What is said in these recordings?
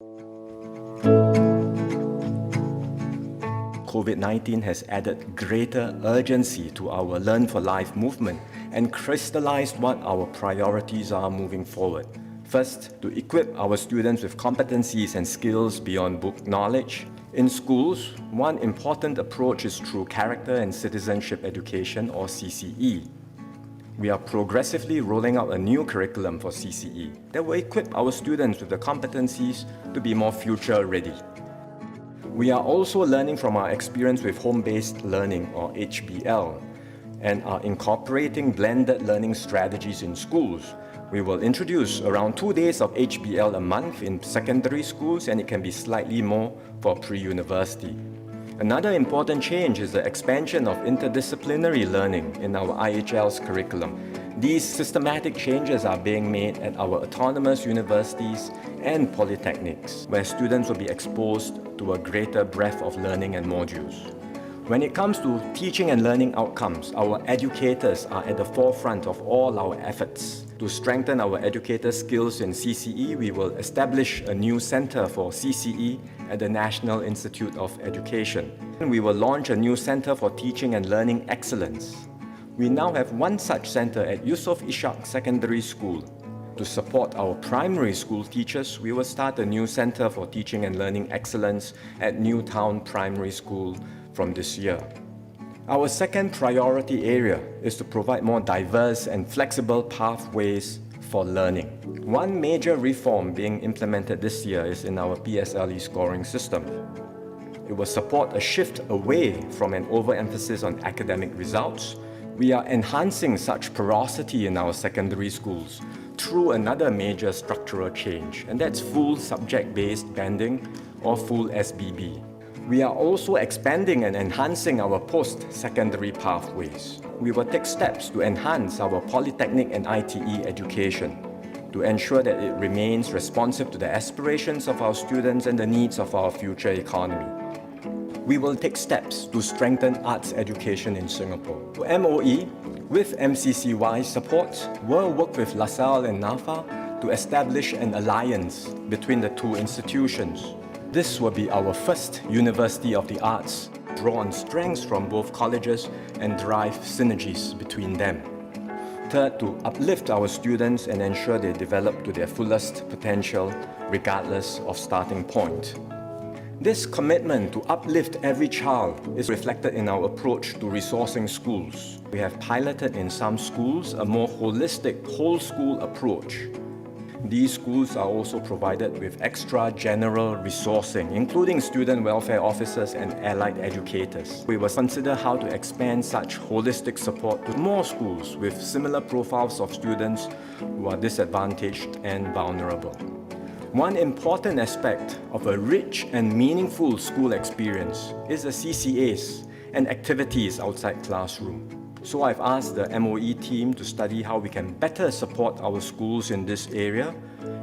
COVID-19 has added greater urgency to our Learn for Life movement and crystallized what our priorities are moving forward. First, to equip our students with competencies and skills beyond book knowledge. In schools, one important approach is through character and citizenship education, or CCE. We are progressively rolling out a new curriculum for CCE that will equip our students with the competencies to be more future ready. We are also learning from our experience with home-based learning, or HBL, and are incorporating blended learning strategies in schools. We will introduce around 2 days of HBL a month in secondary schools, and it can be slightly more for pre-university. Another important change is the expansion of interdisciplinary learning in our IHL's curriculum. These systematic changes are being made at our autonomous universities and polytechnics, where students will be exposed to a greater breadth of learning and modules. When it comes to teaching and learning outcomes, our educators are at the forefront of all our efforts. To strengthen our educator skills in CCE, we will establish a new Center for CCE at the National Institute of Education. We will launch a new Center for Teaching and Learning Excellence. We now have one such center at Yusof Ishak Secondary School. To support our primary school teachers, we will start a new Center for Teaching and Learning Excellence at Newtown Primary School from this year. Our second priority area is to provide more diverse and flexible pathways for learning. One major reform being implemented this year is in our PSLE scoring system. It will support a shift away from an overemphasis on academic results. We are enhancing such porosity in our secondary schools through another major structural change, and that's full subject-based banding, or full SBB. We are also expanding and enhancing our post-secondary pathways. We will take steps to enhance our polytechnic and ITE education to ensure that it remains responsive to the aspirations of our students and the needs of our future economy. We will take steps to strengthen arts education in Singapore. MOE, with MCCY's support, will work with LaSalle and NAFA to establish an alliance between the two institutions. This will be our first University of the Arts, draw on strengths from both colleges and drive synergies between them. Third, to uplift our students and ensure they develop to their fullest potential, regardless of starting point. This commitment to uplift every child is reflected in our approach to resourcing schools. We have piloted in some schools a more holistic whole-school approach. These schools are also provided with extra general resourcing, including student welfare officers and allied educators. We will consider how to expand such holistic support to more schools with similar profiles of students who are disadvantaged and vulnerable. One important aspect of a rich and meaningful school experience is the CCAs and activities outside classroom. So I've asked the MOE team to study how we can better support our schools in this area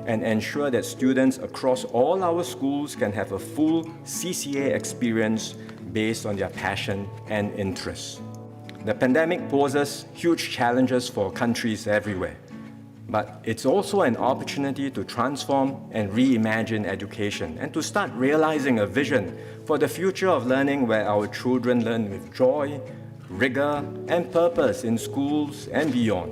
and ensure that students across all our schools can have a full CCA experience based on their passion and interests. The pandemic poses huge challenges for countries everywhere, but it's also an opportunity to transform and reimagine education and to start realizing a vision for the future of learning where our children learn with joy, rigor, and purpose in schools and beyond.